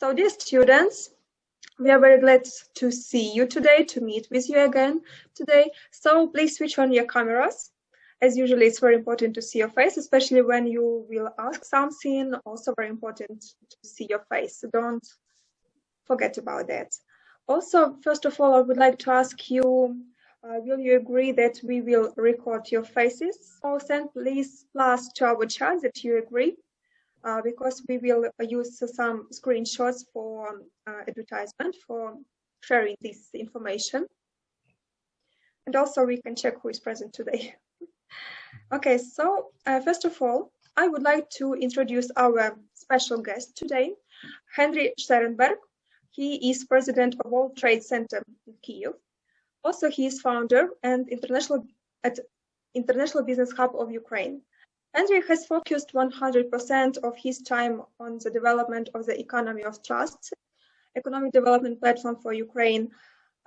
So, dear students, we are very glad to see you today, to meet with you again today. So please switch on your cameras. As usually, it's very important to see your face, especially when you will ask something. Also very important to see your face. So don't forget about that. Also, first of all, I would like to ask you, will you agree that we will record your faces? So send please plus to our chat that you agree. Because we will use some screenshots for advertisement, for sharing this information. And also we can check who is present today. Okay, so first of all, I would like to introduce our special guest today, Henry Shterenberg. He is president of World Trade Center in Kyiv. Also, he is founder and International Business Hub of Ukraine. Henry has focused 100% of his time on the development of the economy of trust, economic development platform for Ukraine.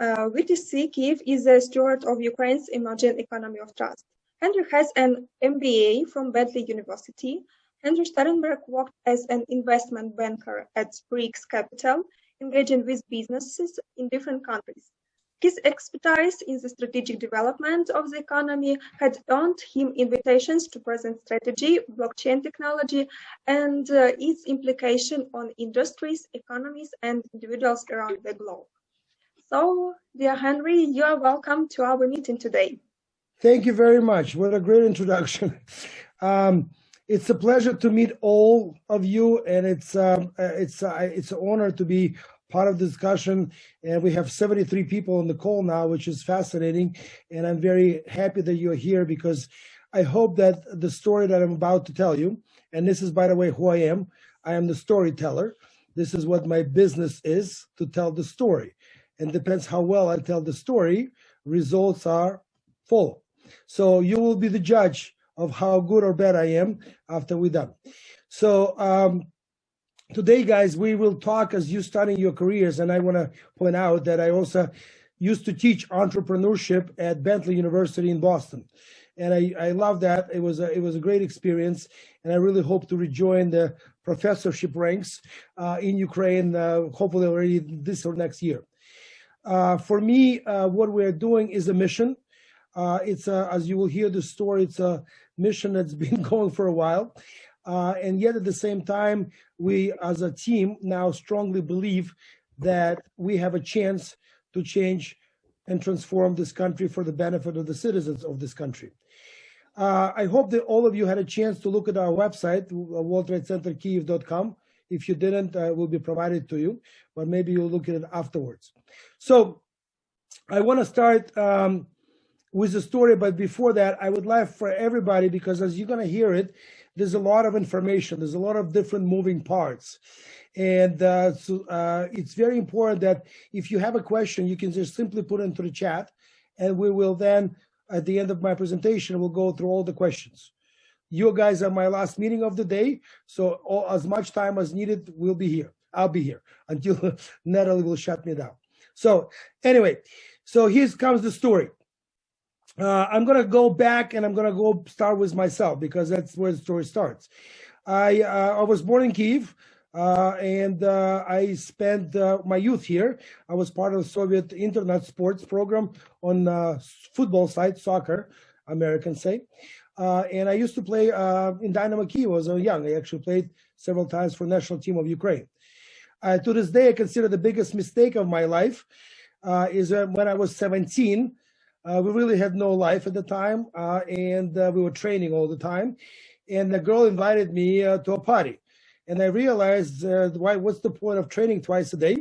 VTC Kyiv is the steward of Ukraine's emerging economy of trust. Henry has an MBA from Bentley University. Henry Sternberg worked as an investment banker at Briggs Capital, engaging with businesses in different countries. His expertise in the strategic development of the economy had earned him invitations to present strategy, blockchain technology, and its implication on industries, economies, and individuals around the globe. So, dear Henry, you are welcome to our meeting today. Thank you very much. What a great introduction. It's a pleasure to meet all of you, and it's an honor to be part of the discussion, and we have 73 people on the call now, which is fascinating, and I'm very happy that you're here because I hope that the story that I'm about to tell you, and this is, by the way, who I am the storyteller. This is what my business is, to tell the story, and depends how well I tell the story, results are full. So you will be the judge of how good or bad I am after we're done. So today, guys, we will talk as you starting your careers, and I want to point out that I also used to teach entrepreneurship at Bentley University in Boston, and I love that. It was a great experience, and I really hope to rejoin the professorship ranks in Ukraine, hopefully already this or next year. For me, what we're doing is a mission. It's as you will hear the story, it's a mission that's been going for a while. And yet at the same time, we as a team now strongly believe that we have a chance to change and transform this country for the benefit of the citizens of this country. I hope that all of you had a chance to look at our website, worldtradecenterkyiv.com. If you didn't, it will be provided to you, but maybe you'll look at it afterwards. So I want to start with the story, but before that, I would like for everybody, because as you're going to hear it, there's a lot of information. There's a lot of different moving parts. And it's very important that if you have a question, you can just simply put it into the chat. And we will then, at the end of my presentation, we'll go through all the questions. You guys are my last meeting of the day. So as much time as needed, we'll be here. I'll be here until Natalie will shut me down. So anyway, so here comes the story. I'm going to go back and I'm going to go start with myself because that's where the story starts. I was born in Kyiv and I spent my youth here. I was part of the Soviet internet sports program on football side, soccer, Americans say. And I used to play in Dynamo Kyiv when I was young. I actually played several times for the national team of Ukraine. To this day, I consider the biggest mistake of my life is when I was 17. We really had no life at the time, and we were training all the time. And the girl invited me to a party. And I realized, what's the point of training twice a day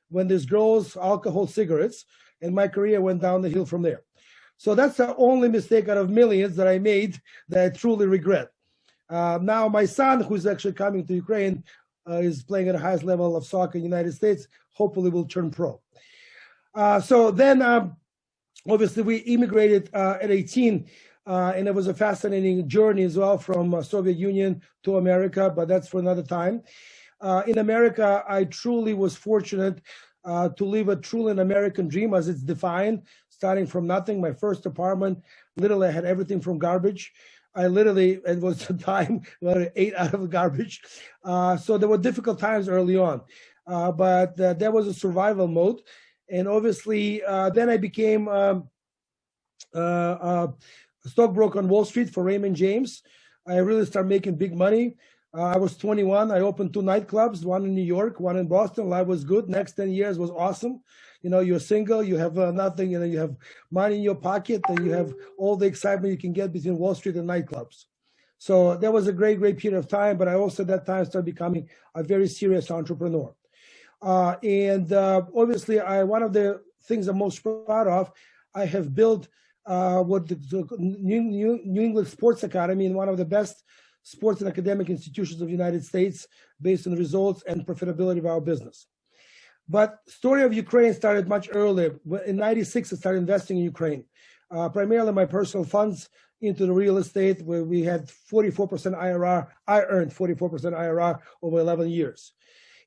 when there's girls, alcohol, cigarettes, and my career went down the hill from there. So that's the only mistake out of millions that I made that I truly regret. Now my son, who's actually coming to Ukraine, is playing at the highest level of soccer in the United States, hopefully will turn pro. So then, obviously, we immigrated at 18, and it was a fascinating journey as well from Soviet Union to America, but that's for another time. In America, I truly was fortunate to live a truly an American dream as it's defined, starting from nothing. My first apartment, literally I had everything from garbage. It was a time where I ate out of the garbage. So there were difficult times early on. but that was a survival mode. And obviously, then I became a stockbroker on Wall Street for Raymond James. I really started making big money. I was 21. I opened 2 nightclubs, one in New York, one in Boston. Life was good. Next 10 years was awesome. You know, you're single, you have nothing, you know, you have money in your pocket, and you have all the excitement you can get between Wall Street and nightclubs. So that was a great, great period of time. But I also at that time started becoming a very serious entrepreneur. Obviously, one of the things I'm most proud of, I have built what the New England Sports Academy, in one of the best sports and academic institutions of the United States, based on the results and profitability of our business. But story of Ukraine started much earlier. In '96, I started investing in Ukraine, primarily my personal funds into the real estate, where we had 44% IRR. I earned 44% IRR over 11 years.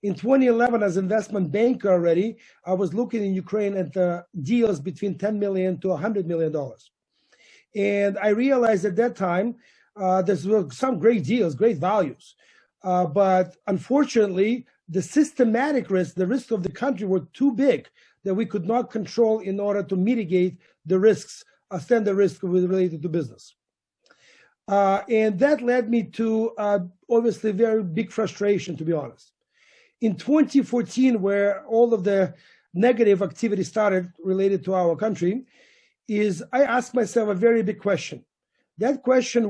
In 2011, as investment banker already, I was looking in Ukraine at deals between $10 million to $100 million. And I realized at that time, there were some great deals, great values. But unfortunately, the systematic risk, the risks of the country were too big that we could not control in order to mitigate the risks, standard risk related to business. And that led me to obviously very big frustration, to be honest. In 2014, where all of the negative activity started related to our country, I asked myself a very big question. That question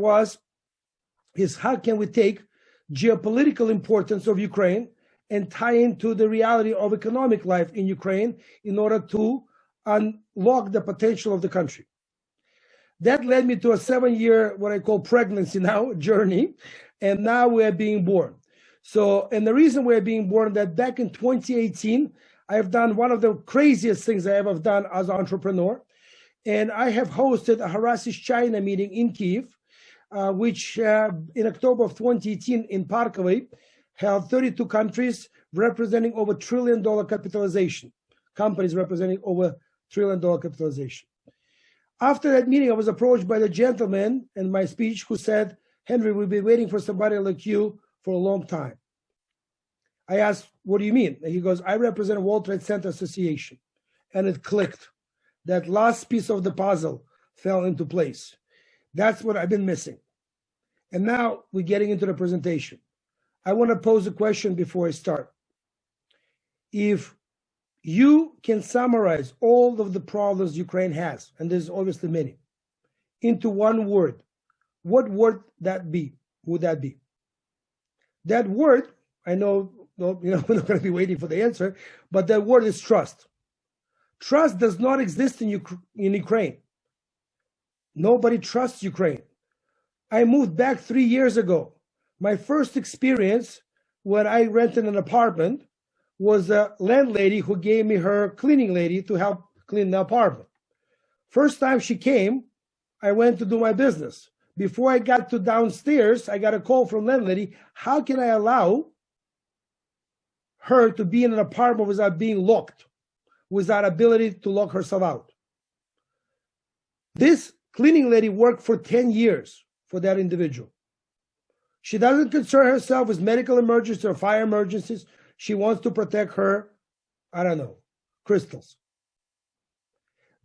is how can we take geopolitical importance of Ukraine and tie into the reality of economic life in Ukraine in order to unlock the potential of the country? That led me to a 7-year, what I call pregnancy now, journey, and now we are being born. So, and the reason we're being born, that back in 2018, I have done one of the craziest things I ever done as an entrepreneur. And I have hosted a Harasis China meeting in Kyiv, which in October of 2018 in Parkovy held 32 countries representing over $1 trillion capitalization, companies representing over $1 trillion capitalization. After that meeting, I was approached by the gentleman in my speech who said, "Henry, we've been waiting for somebody like you for a long time." I asked, "What do you mean?" And he goes, "I represent World Trade Center Association." And it clicked. That last piece of the puzzle fell into place. That's what I've been missing. And now we're getting into the presentation. I want to pose a question before I start. If you can summarize all of the problems Ukraine has, and there's obviously many, into one word, what word would that be? That word, I know, we're not going to be waiting for the answer, but that word is trust. Trust does not exist in Ukraine. Nobody trusts Ukraine. I moved back 3 years ago. My first experience when I rented an apartment was a landlady who gave me her cleaning lady to help clean the apartment. First time she came, I went to do my business. Before I got to downstairs, I got a call from landlady. How can I allow her to be in an apartment without being locked, without ability to lock herself out? This cleaning lady worked for 10 years for that individual. She doesn't concern herself with medical emergencies or fire emergencies. She wants to protect her, crystals.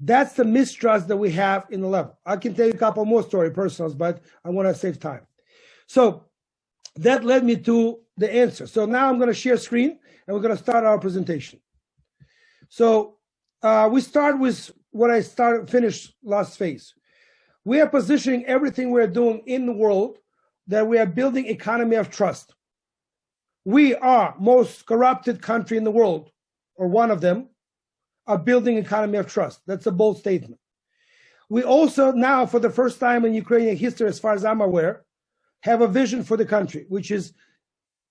That's the mistrust that we have in the level. I can tell you a couple more story personals, but I want to save time. So that led me to the answer. So now I'm going to share screen and we're going to start our presentation. So we start with what I finished last phase. We are positioning everything we're doing in the world that we are building economy of trust. We are most corrupted country in the world, or one of them, are building economy of trust. That's a bold statement. We also now, for the first time in Ukrainian history, as far as I'm aware, have a vision for the country, which is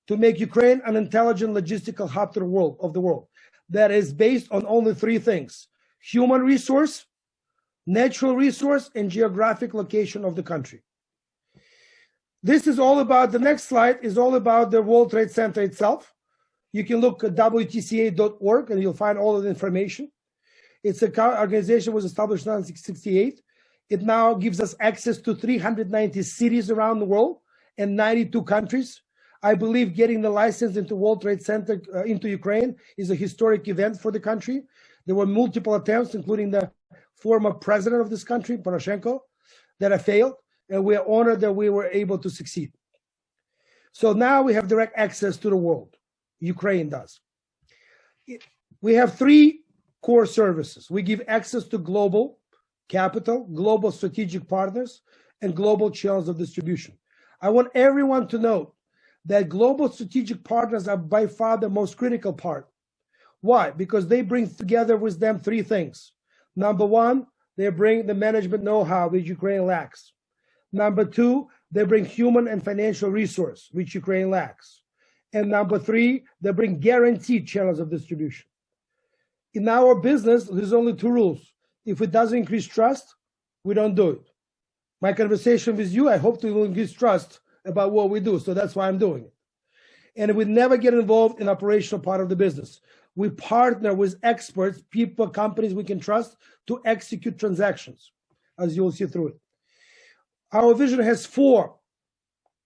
to make Ukraine an intelligent logistical hub to the world that is based on only 3 things: human resource, natural resource, and geographic location of the country. This is all about, the next slide is all about the World Trade Center itself. You can look at WTCA.org and you'll find all of the information. It's an organization was established in 1968. It now gives us access to 390 cities around the world and 92 countries. I believe getting the license into World Trade Center into Ukraine is a historic event for the country. There were multiple attempts, including the former president of this country, Poroshenko, that have failed, and we are honored that we were able to succeed. So now we have direct access to the world. Ukraine does. We have three core services. We give access to global capital, global strategic partners, and global channels of distribution. I want everyone to know that global strategic partners are by far the most critical part. Why? Because they bring together with them three things. Number one, they bring the management know-how which Ukraine lacks. Number two, they bring human and financial resource which Ukraine lacks. And number three, they bring guaranteed channels of distribution. In our business, there's only two rules. If it doesn't increase trust, we don't do it. My conversation with you, I hope to will increase trust about what we do. So that's why I'm doing it. And we never get involved in operational part of the business. We partner with experts, people, companies we can trust to execute transactions, as you'll see through it. Our vision has four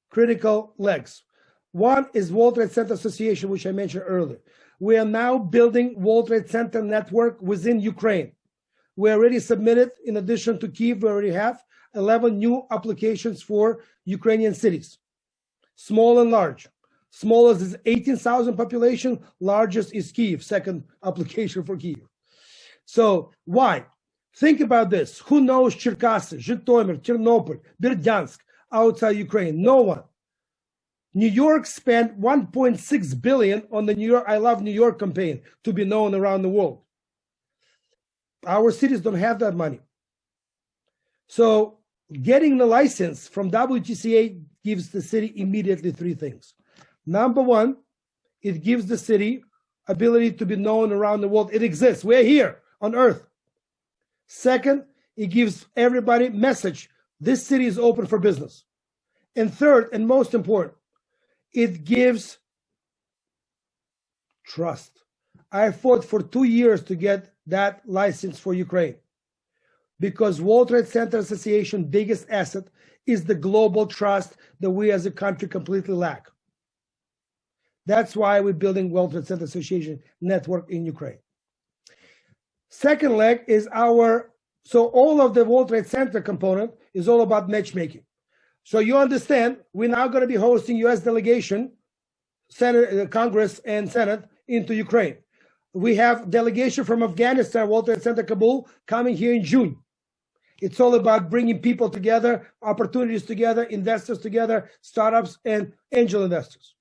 critical legs. One is World Trade Center Association, which I mentioned earlier. We are now building World Trade Center network within Ukraine. We already submitted, in addition to Kyiv, we already have 11 new applications for Ukrainian cities, small and large. Smallest is 18,000 population, largest is Kyiv, second application for Kyiv. So why? Think about this. Who knows Cherkasy, Zhytomyr, Ternopil, Berdyansk outside Ukraine? No one. New York spent $1.6 billion on the New York I Love New York campaign to be known around the world. Our cities don't have that money. So getting the license from WTCA gives the city immediately three things. Number one, it gives the city ability to be known around the world. It exists. We're here on earth. Second, it gives everybody message. This city is open for business. And third, and most important, it gives trust. I fought for 2 years to get that license for Ukraine because World Trade Center Association biggest asset is the global trust that we as a country completely lack. That's why we're building World Trade Center Association network in Ukraine. Second leg is so all of the World Trade Center component is all about matchmaking. So you understand, we're now going to be hosting U.S. delegation, Senate, Congress and Senate into Ukraine. We have delegation from Afghanistan, World Trade Center, Kabul, coming here in June. It's all about bringing people together, opportunities together, investors together, startups and angel investors.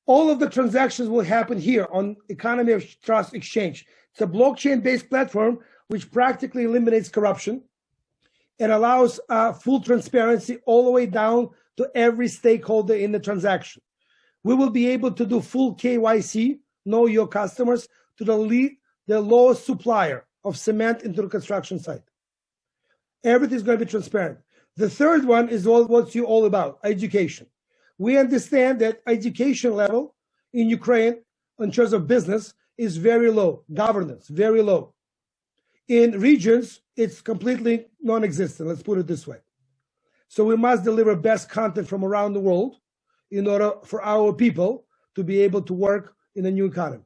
All of the transactions will happen here on Economy of Trust Exchange. It's a blockchain-based platform which practically eliminates corruption and allows full transparency all the way down to every stakeholder in the transaction. We will be able to do full KYC, know your customers, to the lowest supplier of cement into the construction site. Everything is going to be transparent. The third one is what's you all about, education. We understand that education level in Ukraine in terms of business is very low, governance, very low. In regions, it's completely non-existent, let's put it this way. So we must deliver best content from around the world in order for our people to be able to work in a new economy.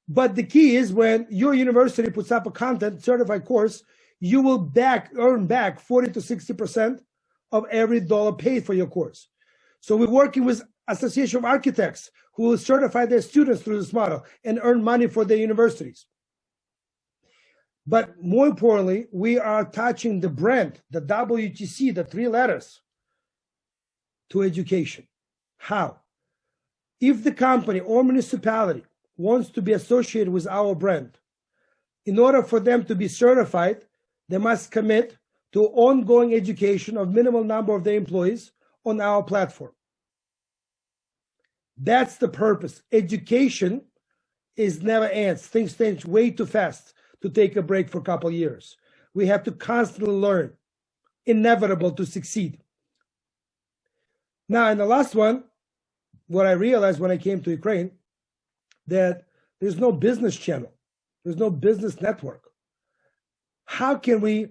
But the key is when your university puts up a content certified course, you will earn back 40 to 60% of every dollar paid for your course. So we're working with Association of Architects who will certify their students through this model and earn money for their universities. But more importantly, we are attaching the brand, the WTC, the three letters, to education. How? If the company or municipality wants to be associated with our brand, in order for them to be certified, they must commit to ongoing education of minimal number of their employees on our platform. That's the purpose. Education is never ends. Things change way too fast to take a break for a couple of years. We have to constantly learn. Inevitable to succeed. Now, in the last one, what I realized when I came to Ukraine, that there's no business channel. There's no business network. How can we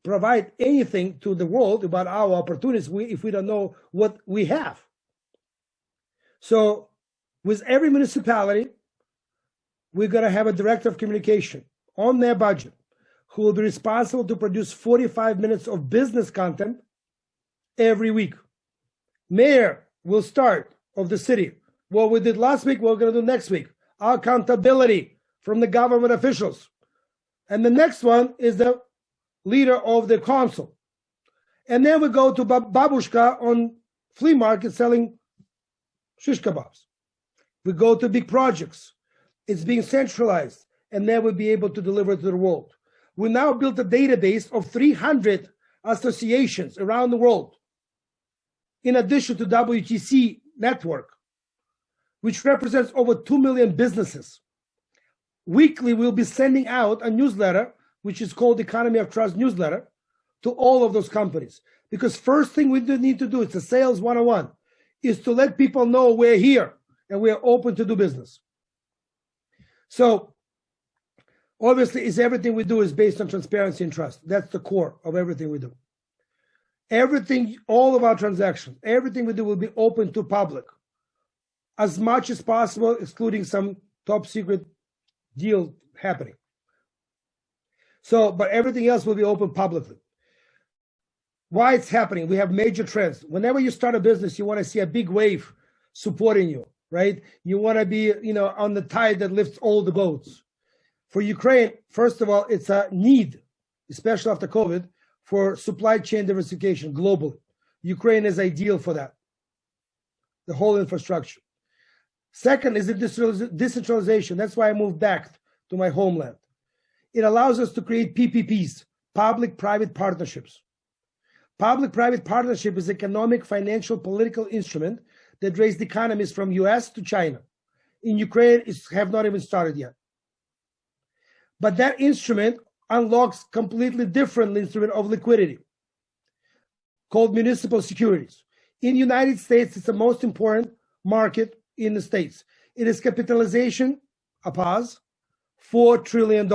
provide anything to the world about our opportunities if we don't know what we have? So with every municipality, we're going to have a director of communication on their budget who will be responsible to produce 45 minutes of business content every week. Mayor will start of the city. What we did last week, we're going to do next week. Accountability from the government officials. And the next one is the leader of the council. And then we go to Babushka on flea market selling shish kebabs. We go to big projects. It's being centralized, and then we'll be able to deliver to the world. We now built a database of 300 associations around the world, in addition to WTC network, which represents over 2 million businesses. Weekly, we'll be sending out a newsletter, which is called Economy of Trust newsletter, to all of those companies. Because first thing we need to do, it's a sales 101, is to let people know we're here and we're open to do business. So obviously, everything we do is based on transparency and trust. That's the core of everything we do. Everything, all of our transactions, everything we do will be open to public as much as possible, excluding some top secret deal happening. So, but everything else will be open publicly. Why it's happening? We have major trends. Whenever you start a business, you want to see a big wave supporting you, right? You want to be, on the tide that lifts all the boats. For Ukraine, first of all, it's a need, especially after COVID, for supply chain diversification globally. Ukraine is ideal for that, the whole infrastructure. Second is decentralization. That's why I moved back to my homeland. It allows us to create PPPs, public-private partnerships. Public-private partnership is economic, financial, political instrument that raised economies from US to China. In Ukraine, it have not even started yet. But that instrument unlocks completely different instrument of liquidity called municipal securities. In the United States, it's the most important market in the States. It is capitalization, a pause, $4 trillion.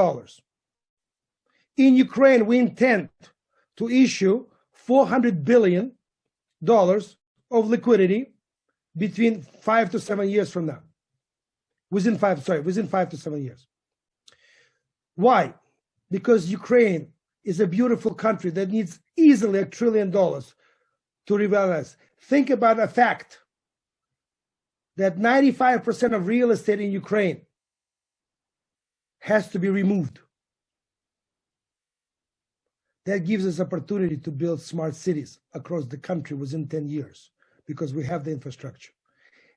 In Ukraine, we intend to issue $400 billion of liquidity between 5 to 7 years from now. Within 5 to 7 years. Why? Because Ukraine is a beautiful country that needs easily $1 trillion to revitalize. Think about a fact that 95% of real estate in Ukraine has to be removed. That gives us opportunity to build smart cities across the country within 10 years because we have the infrastructure.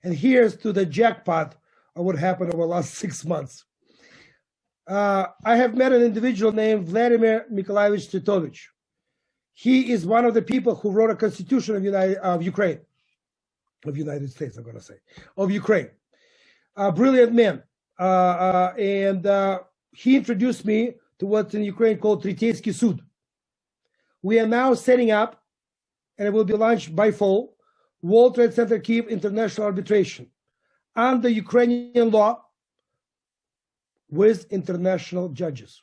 And here's to the jackpot of what happened over the last 6 months. I have met an individual named Vladimir Nikolaevich Titovich. He is one of the people who wrote a constitution of Ukraine, of United States, I'm going to say, of Ukraine. A brilliant man. And he introduced me to what's in Ukraine called Tretyeysky Sud. We are now setting up, and it will be launched by fall, World Trade Center Kyiv International Arbitration under Ukrainian law with international judges.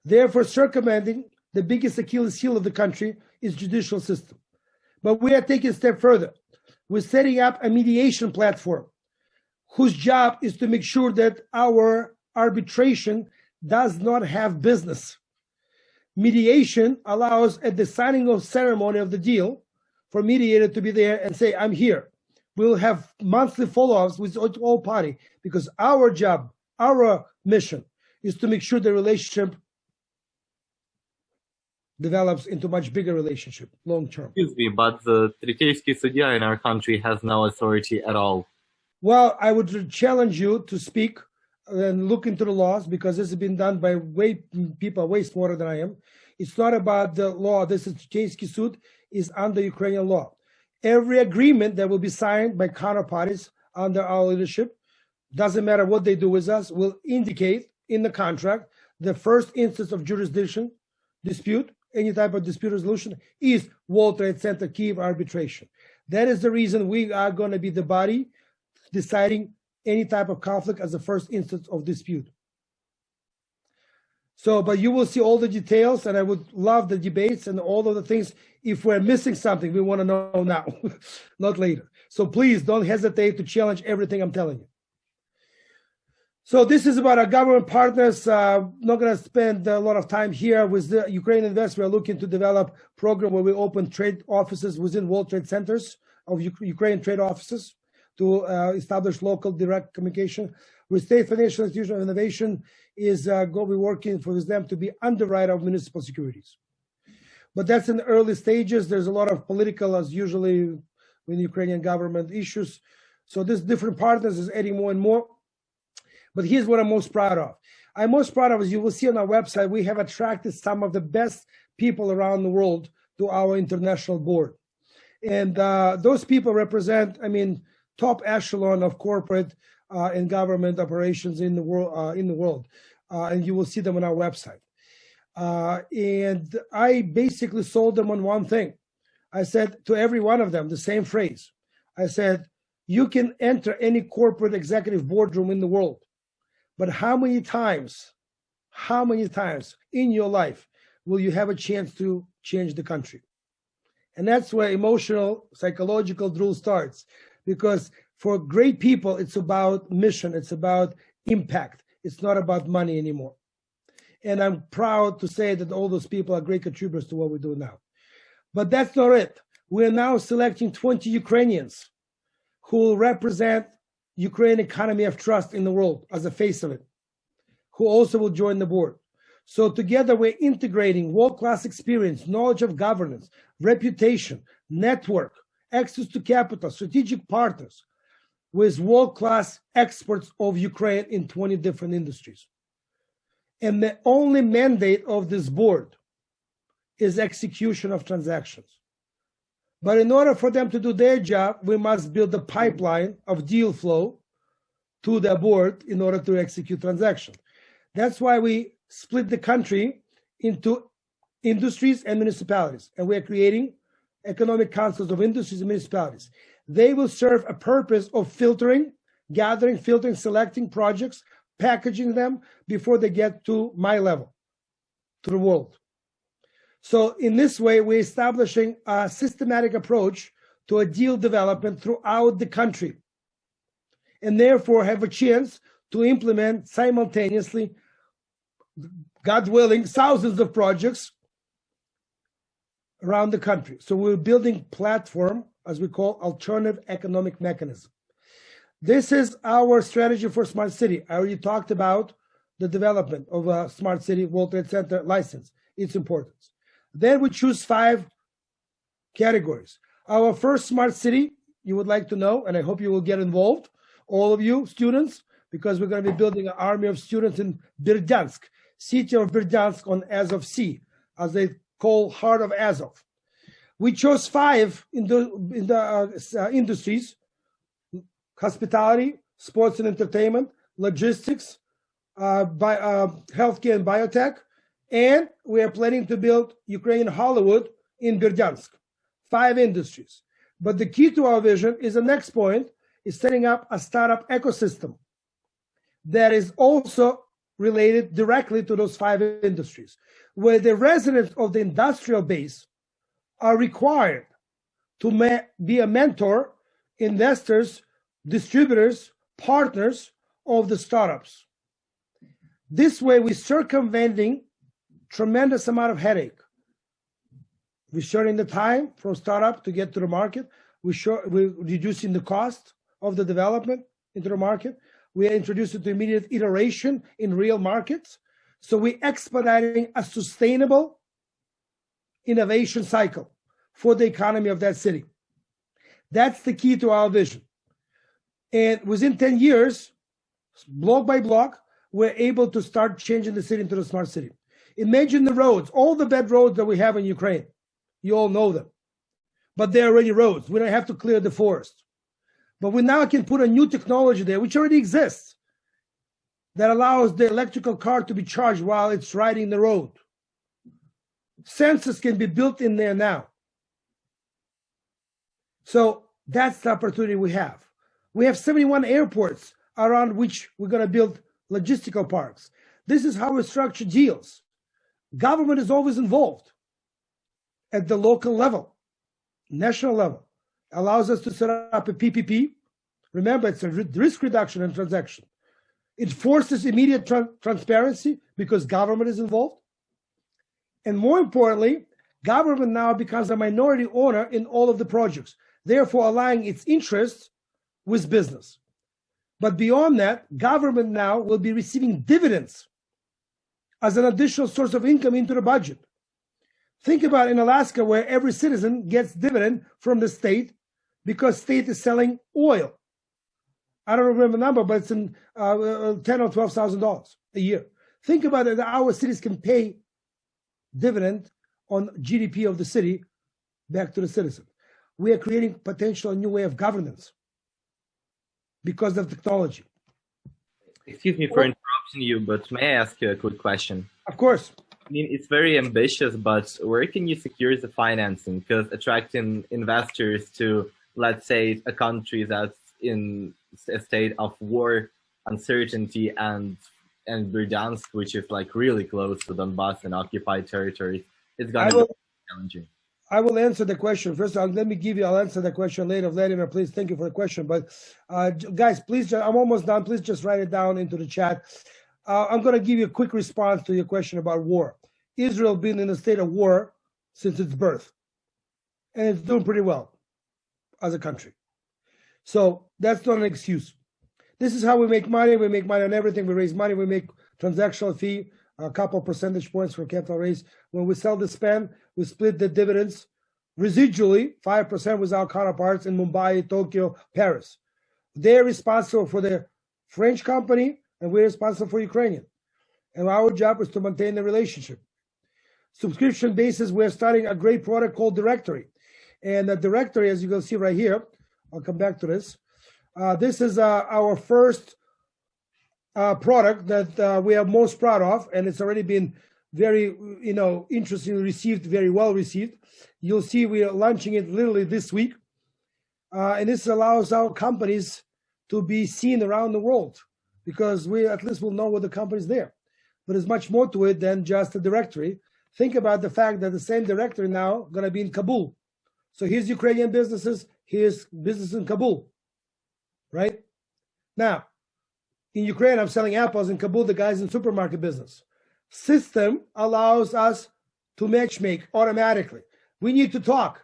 Therefore, circumventing the biggest Achilles heel of the country is judicial system. But we are taking a step further. We're setting up a mediation platform whose job is to make sure that our arbitration does not have business. Mediation allows at the signing of ceremony of the deal for mediator to be there and say, I'm here. We'll have monthly follow-ups with all parties because our job, our mission is to make sure the relationship develops into much bigger relationship, long-term. Excuse me, but the Tretyeysky Sudya in our country has no authority at all. Well, I would challenge you to speak and look into the laws because this has been done by people way smarter than I am. It's not about the law. This is Tretyeysky Sud is under Ukrainian law. Every agreement that will be signed by counterparties under our leadership, doesn't matter what they do with us, will indicate in the contract the first instance of jurisdiction dispute, any type of dispute resolution, is World Trade Center Kyiv arbitration. That is the reason we are going to be the body deciding any type of conflict as the first instance of dispute. So, but you will see all the details, and I would love the debates and all of the things. If we're missing something, we want to know now, not later. So please don't hesitate to challenge everything I'm telling you. So this is about our government partners. Not going to spend a lot of time here. With the Ukrainian Invest, we are looking to develop a program where we open trade offices within World Trade Centers of Ukrainian trade offices to establish local direct communication. With State Financial Institution of Innovation is going to be working with them to be underwriter of municipal securities. But that's in the early stages. There's a lot of political, as usually with Ukrainian government, issues. So this different partners is adding more and more. But here's what I'm most proud of. I'm most proud of, as you will see on our website, we have attracted some of the best people around the world to our international board. And those people represent, top echelon of corporate and government operations in the world. And you will see them on our website. And I basically sold them on one thing. I said to every one of them the same phrase. I said, you can enter any corporate executive boardroom in the world, but how many times in your life will you have a chance to change the country? And that's where emotional, psychological drill starts. Because for great people, it's about mission, it's about impact. It's not about money anymore. And I'm proud to say that all those people are great contributors to what we do now. But that's not it. We're now selecting 20 Ukrainians who will represent Ukrainian economy of trust in the world as a face of it, who also will join the board. So together we're integrating world-class experience, knowledge of governance, reputation, network, access to capital, strategic partners with world-class experts of Ukraine in 20 different industries. And the only mandate of this board is execution of transactions. But in order for them to do their job, we must build a pipeline of deal flow to the board in order to execute transactions. That's why we split the country into industries and municipalities. And we are creating economic councils of industries and municipalities. They will serve a purpose of filtering, selecting projects, packaging them before they get to my level, to the world. So in this way, we're establishing a systematic approach to a deal development throughout the country, and therefore have a chance to implement simultaneously, God willing, thousands of projects around the country. So we're building platform, as we call alternative economic mechanism. This is our strategy for smart city. I already talked about the development of a smart city World Trade Center license, its importance. Then we choose 5 categories. Our first smart city, you would like to know, and I hope you will get involved, all of you students, because we're going to be building an army of students in Berdyansk, city of Berdyansk on Azov Sea, as they call heart of Azov. We chose 5 in the industries: hospitality, sports and entertainment, logistics, healthcare and biotech, and we are planning to build Ukrainian Hollywood in Berdyansk. 5 industries. But the key to our vision is the next point, is setting up a startup ecosystem that is also related directly to those 5 industries, where the residents of the industrial base are required to be a mentor, investors, distributors, partners of the startups. This way, we're circumventing tremendous amount of headache. We're shortening the time from startup to get to the market. We're reducing the cost of the development into the market. We are introducing to immediate iteration in real markets. So we're expediting a sustainable innovation cycle for the economy of that city. That's the key to our vision. And within 10 years, block by block, we're able to start changing the city into a smart city. Imagine the roads, all the bad roads that we have in Ukraine. You all know them. But they're already roads. We don't have to clear the forest. But we now can put a new technology there, which already exists, that allows the electrical car to be charged while it's riding the road. Sensors can be built in there now. So that's the opportunity we have. We have 71 airports around which we're going to build logistical parks. This is how we structure deals. Government is always involved at the local level, national level, allows us to set up a PPP. Remember, it's a risk reduction and transaction. It forces immediate transparency because government is involved. And more importantly, government now becomes a minority owner in all of the projects, therefore aligning its interests with business. But beyond that, government now will be receiving dividends as an additional source of income into the budget. Think about in Alaska, where every citizen gets dividend from the state because state is selling oil. I don't remember the number, but it's in $10,000 or $12,000 a year. Think about it, our cities can pay dividend on GDP of the city back to the citizen. We are creating potential new way of governance because of technology. Excuse me for interrupting you, but may I ask you a quick question? Of course. I mean, it's very ambitious, but where can you secure the financing? Because attracting investors to, let's say, a country that's in a state of war, uncertainty, and Berdansk, which is like really close to Donbass and occupied territories, it's going to be challenging. I will answer the question. First, I'll answer the question later. Vladimir, please, thank you for the question. But guys, please, I'm almost done. Please just write it down into the chat. I'm going to give you a quick response to your question about war. Israel been in a state of war since its birth, and it's doing pretty well as a country. So that's not an excuse. This is how we make money. We make money on everything. We raise money. We make transactional fee, a couple percentage points for capital raise. When we sell the spend, we split the dividends residually, 5% with our counterparts in Mumbai, Tokyo, Paris. They're responsible for the French company, and we're responsible for Ukrainian. And our job is to maintain the relationship. Subscription basis, we're starting a great product called Directory. And the Directory, as you can see right here, I'll come back to this. This is our first product that we are most proud of, and it's already been very, interestingly received, very well received. You'll see we are launching it literally this week. And this allows our companies to be seen around the world because we at least will know what the company's there. But there's much more to it than just a directory. Think about the fact that the same directory now going to be in Kabul. So here's Ukrainian businesses, here's business in Kabul, right? Now, in Ukraine, I'm selling apples. In Kabul, the guy's in supermarket business. System allows us to matchmake automatically. We need to talk.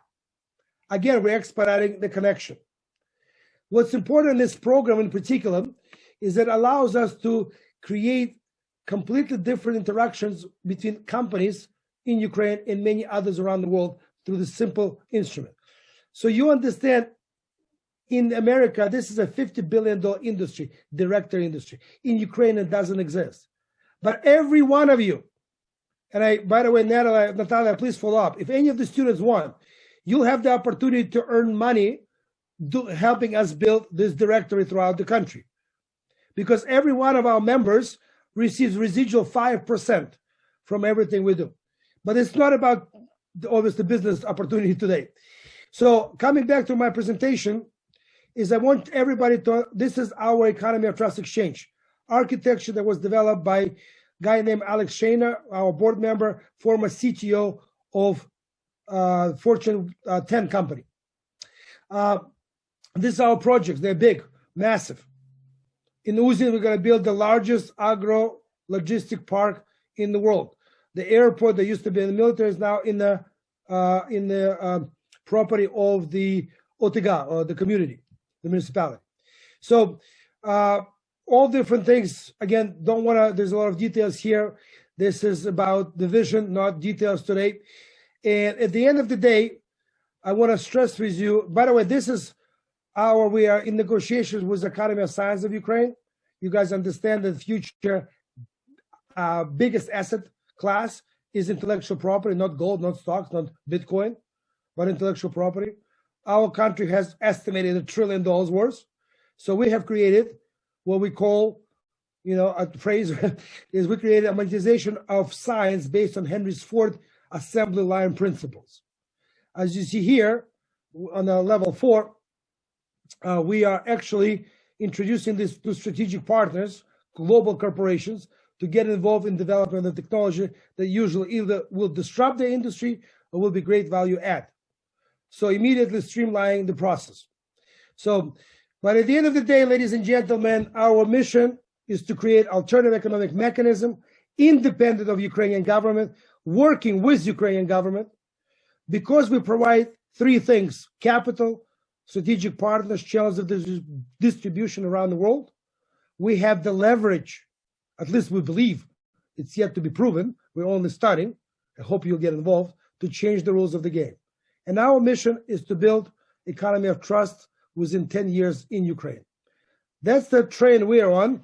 Again, we're expediting the connection. What's important in this program in particular is that it allows us to create completely different interactions between companies in Ukraine and many others around the world through this simple instrument. So you understand, in America, this is a $50 billion industry, directory industry. In Ukraine, it doesn't exist. But every one of you, and by the way, Natalia, please follow up. If any of the students want, you'll have the opportunity to earn money helping us build this directory throughout the country. Because every one of our members receives residual 5% from everything we do. But it's not about, obviously, business opportunity today. So coming back to my presentation, is I want everybody to, this is our Economy of Trust Exchange, architecture that was developed by a guy named Alex Shaner, our board member, former CTO of Fortune 10 company. This is our projects. They're big, massive. In Uzin, we're going to build the largest agro logistic park in the world. The airport that used to be in the military is now in the property of the Otega, or the community, the municipality. So all different things. Again, don't want to, there's a lot of details here. This is about the vision, not details today. And at the end of the day, I want to stress with you, by the way, this is we are in negotiations with the Academy of Science of Ukraine. You guys understand that the future biggest asset class is intellectual property, not gold, not stocks, not Bitcoin, but intellectual property. Our country has estimated $1 trillion worth. So we have created what we call, a phrase is we created a monetization of science based on Henry Ford assembly line principles. As you see here on level 4, we are actually introducing this to strategic partners, global corporations, to get involved in development of technology that usually either will disrupt the industry or will be great value add. So immediately streamlining the process. So, but at the end of the day, ladies and gentlemen, our mission is to create alternative economic mechanism independent of Ukrainian government, working with Ukrainian government, because we provide three things: capital, strategic partners, channels of distribution around the world. We have the leverage, at least we believe, it's yet to be proven, we're only starting, I hope you'll get involved, to change the rules of the game. And our mission is to build economy of trust within 10 years in Ukraine. That's the train we are on.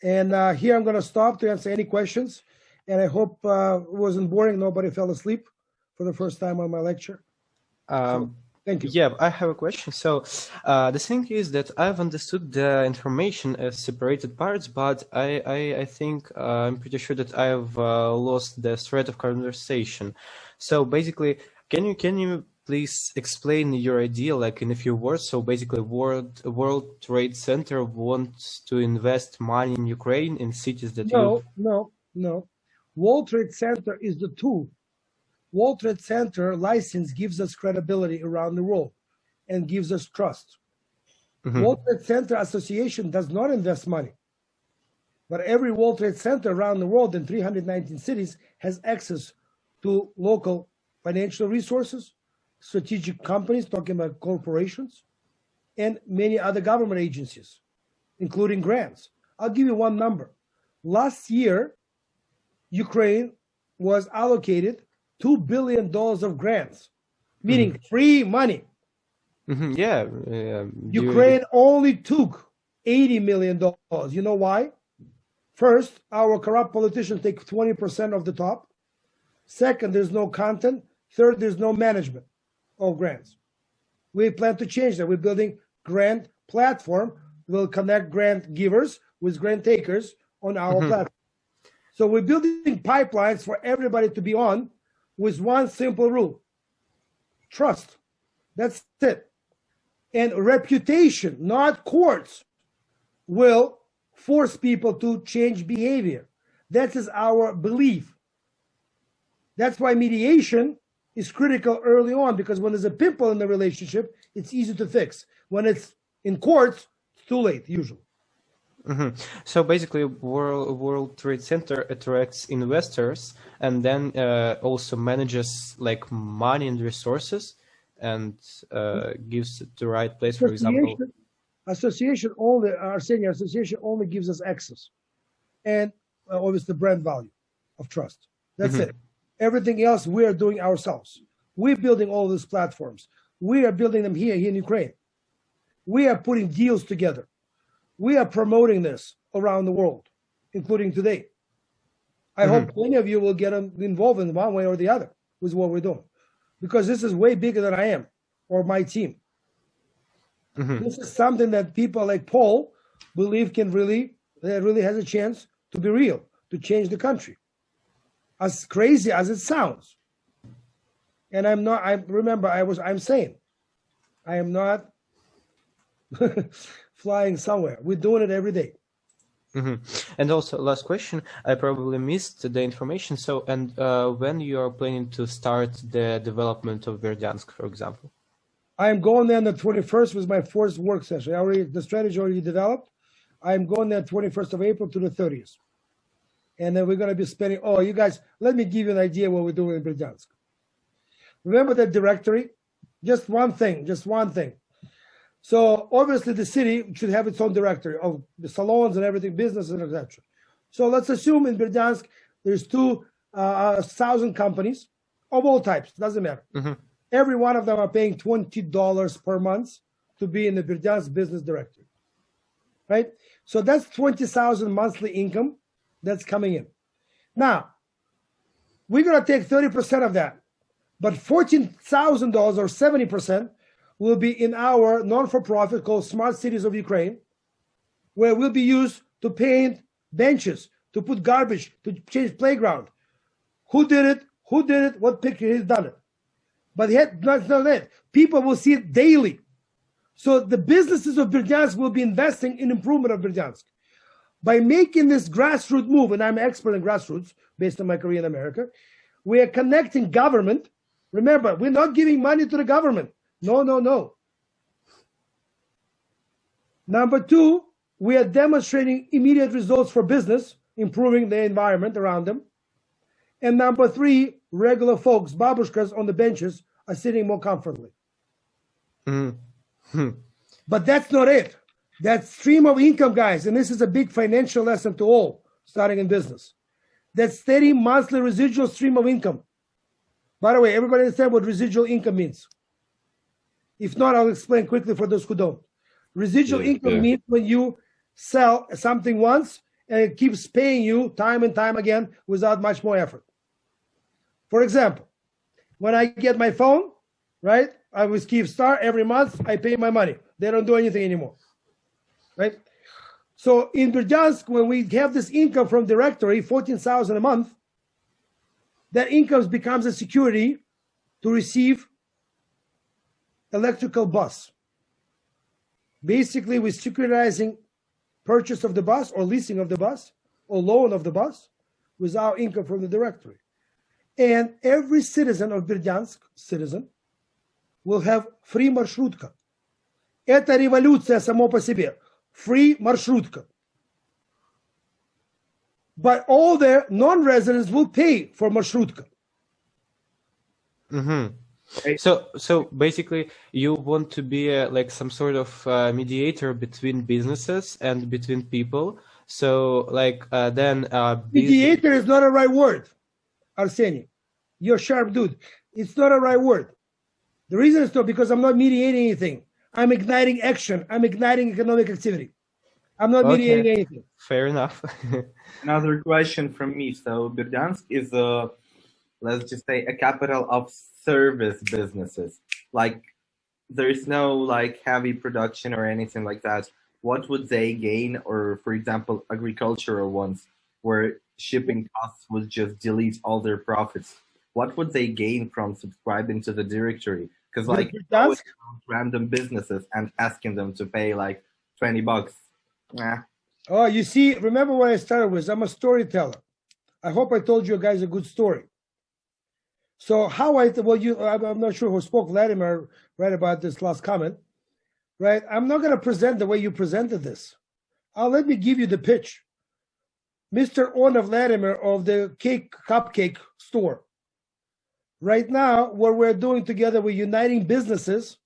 And here I'm going to stop to answer any questions. And I hope it wasn't boring. Nobody fell asleep for the first time on my lecture. Thank you. Yeah, I have a question. So the thing is that I've understood the information as separated parts, but I think I'm pretty sure that I've lost the thread of conversation. So basically, can you please explain your idea, like in a few words? So basically, World Trade Center wants to invest money in Ukraine, in cities that No. World Trade Center is the tool. World Trade Center license gives us credibility around the world and gives us trust. World Trade Center Association does not invest money, but every World Trade Center around the world in 319 cities has access to local financial resources, strategic companies, talking about corporations, and many other government agencies, including grants. I'll give you one number. Last year, Ukraine was allocated $2 billion of grants, meaning free money. Ukraine only took $80 million. You know why? First, our corrupt politicians take 20% of the top. Second, there's no content. Third, there's no management of grants. We plan to change that. We're building grant platform. We'll connect grant givers with grant takers on our platform. So we're building pipelines for everybody to be on with one simple rule: trust. That's it. And reputation, not courts, will force people to change behavior. That is our belief. That's why mediation is critical early on, because when there's a pimple in the relationship, it's easy to fix. When it's in courts, it's too late, usually. So basically, World Trade Center attracts investors and then also manages like money and resources and gives the right place, for example. Association only, our senior association only gives us access and obviously brand value of trust. That's it. Everything else we are doing ourselves. We're building all these platforms. We are building them here in Ukraine. We are putting deals together. We are promoting this around the world, including today. I hope many of you will get involved in one way or the other with what we're doing, because this is way bigger than I am or my team. This is something that people like Paul believe really has a chance to be real, to change the country. As crazy as it sounds. And I'm saying, I am not flying somewhere. We're doing it every day. And also, last question, I probably missed the information. So, and when you are planning to start the development of Berdyansk, for example? I am going there on the 21st with my first work session. The strategy already developed. I'm going there 21st of April to the 30th. And then we're going to be spending, you guys, let me give you an idea what we're doing in Berdyansk. Remember that directory? Just one thing. So obviously the city should have its own directory of the salons and everything, businesses, etc. So let's assume in Berdyansk there's 2,000 companies of all types, doesn't matter. Every one of them are paying $20 per month to be in the Berdyansk business directory, right? So that's 20,000 monthly income that's coming in. Now, we're going to take 30% of that, but $14,000 or 70% will be in our non-for-profit called Smart Cities of Ukraine, where will be used to paint benches, to put garbage, to change playground. Who did it? What picture he's done it? But that's not it. People will see it daily. So the businesses of Berdyansk will be investing in improvement of Berdyansk. By making this grassroots move, and I'm an expert in grassroots based on my career in America, we are connecting government. Remember, we're not giving money to the government. No, no, no. Number two, we are demonstrating immediate results for business, improving the environment around them. And number three, regular folks, babushkas on the benches, are sitting more comfortably. But that's not it. That stream of income, guys, and this is a big financial lesson to all starting in business. That steady monthly residual stream of income. By the way, everybody understand what residual income means? If not, I'll explain quickly for those who don't. Residual income means when you sell something once and it keeps paying you time and time again without much more effort. For example, when I get my phone, right, I with Kyivstar, every month I pay my money. They don't do anything anymore, right? So in Berdyansk, when we have this income from directory, 14,000 a month, that income becomes a security to receive electrical bus. Basically, we're securitizing purchase of the bus or leasing of the bus or loan of the bus with our income from the directory. And every citizen of Berdyansk, will have free маршрутка. Это революция само по себе. Free маршрутка. But all the non-residents will pay for маршрутка. So basically, you want to be like some sort of mediator between businesses and between people. So like then mediator is not a right word, Arseny. You're a sharp dude. It's not a right word. The reason is not because I'm not mediating anything. I'm igniting action. I'm igniting economic activity. I'm not mediating anything. Fair enough. Another question from me. So Berdyansk is let's just say a capital of service businesses. Like there's no like heavy production or anything like that. What would they gain? Or for example, agricultural ones where shipping costs would just delete all their profits. What would they gain from subscribing to the directory? Because like random businesses and asking them to pay like $20. Nah. Oh, you see, remember what I started with? I'm a storyteller. I hope I told you guys a good story. So how I'm not sure who spoke, Vladimir, right, about this last comment, right? I'm not going to present the way you presented this. Let me give you the pitch. Mr. Ona Vladimir of the cupcake store. Right now, what we're doing together, we're uniting businesses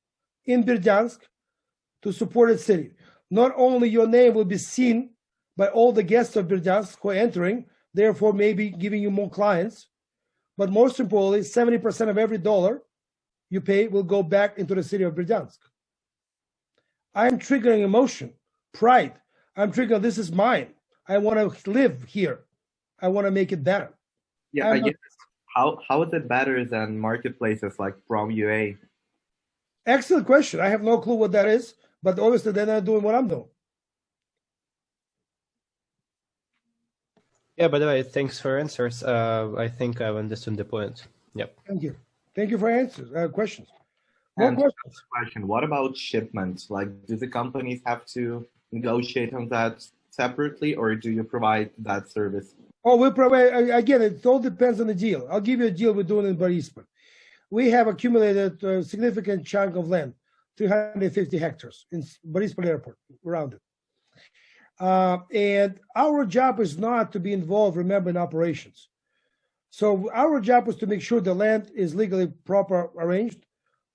in Berdyansk to support its city. Not only your name will be seen by all the guests of Berdyansk who are entering, therefore maybe giving you more clients, but most importantly, 70% of every dollar you pay will go back into the city of Berdyansk. I'm triggering emotion, pride. I'm triggering, this is mine. I want to live here. I want to make it better. Yeah, I guess. How is it better than marketplaces like Prom.ua? Excellent question. I have no clue what that is, but obviously they're not doing what I'm doing. Yeah, by the way, thanks for answers. I think I've understood the point. Yep. Thank you. Thank you for answers, questions. More questions. Question. What about shipments? Like, do the companies have to negotiate on that separately, or do you provide that service? Oh, we provide, again, it all depends on the deal. I'll give you a deal we're doing in Boryspil. We have accumulated a significant chunk of land, 350 hectares in Boryspil Airport, around it. And our job is not to be involved, remember, in operations. So our job is to make sure the land is legally proper arranged,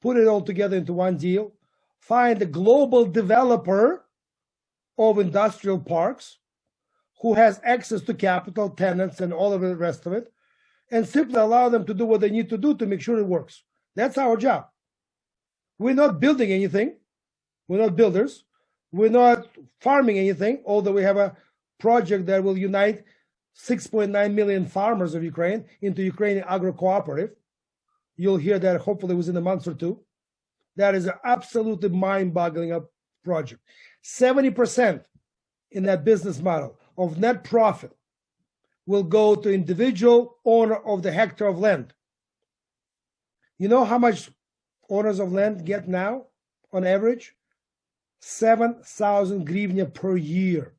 put it all together into one deal, find a global developer of industrial parks who has access to capital, tenants, and all of the rest of it, and simply allow them to do what they need to do to make sure it works. That's our job. We're not building anything. We're not builders. We're not farming anything, although we have a project that will unite 6.9 million farmers of Ukraine into Ukrainian agro-cooperative. You'll hear that hopefully within a month or two. That is an absolutely mind-boggling project. 70% in that business model of net profit will go to individual owner of the hectare of land. You know how much owners of land get now on average? 7,000 hryvnia per year.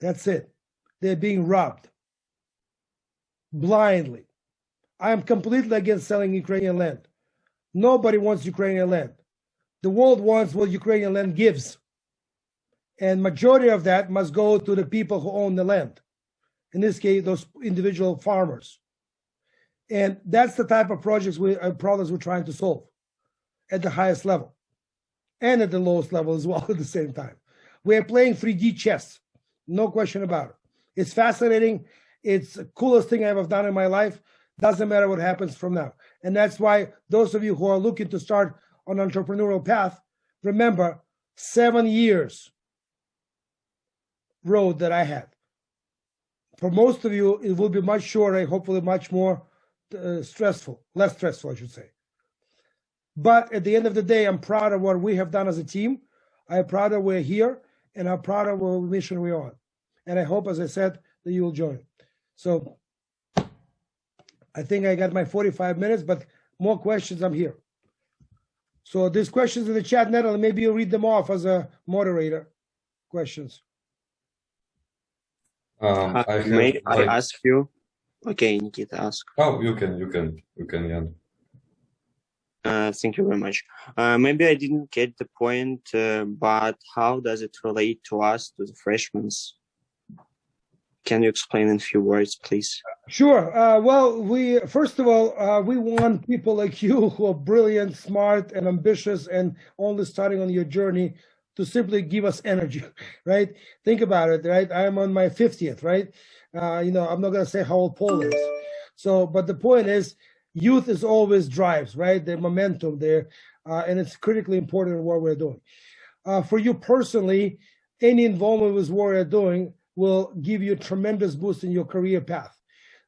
That's it. They're being robbed blindly. I am completely against selling Ukrainian land. Nobody wants Ukrainian land. The world wants what Ukrainian land gives. And majority of that must go to the people who own the land. In this case, those individual farmers. And that's the type of problems we're trying to solve at the highest level and at the lowest level as well at the same time. We are playing 3D chess, no question about it. It's fascinating. It's the coolest thing I've ever done in my life. Doesn't matter what happens from now. And that's why those of you who are looking to start on an entrepreneurial path, remember 7 years road that I had. For most of you, it will be much shorter, hopefully much more stressful, less stressful, I should say. But at the end of the day, I'm proud of what we have done as a team. I'm proud that we're here, and I'm proud of what mission we're on. And I hope, as I said, that you will join. So I think I got my 45 minutes, but more questions, I'm here. So there's questions in the chat, Natalie, maybe you'll read them off as a moderator. Questions. May I ask you? Okay, Nikita, ask. Oh, you can, Jan. Thank you very much. Maybe I didn't get the point, but how does it relate to us, to the freshmen? Can you explain in a few words, please? Sure. Well, first of all, we want people like you who are brilliant, smart, and ambitious, and only starting on your journey to simply give us energy, right? Think about it, right? I'm on my 50th, right? I'm not going to say how old Paul is. So, but the point is, youth is always drives, right? The momentum there, and it's critically important in what we're doing. For you personally, any involvement with what we're doing will give you a tremendous boost in your career path.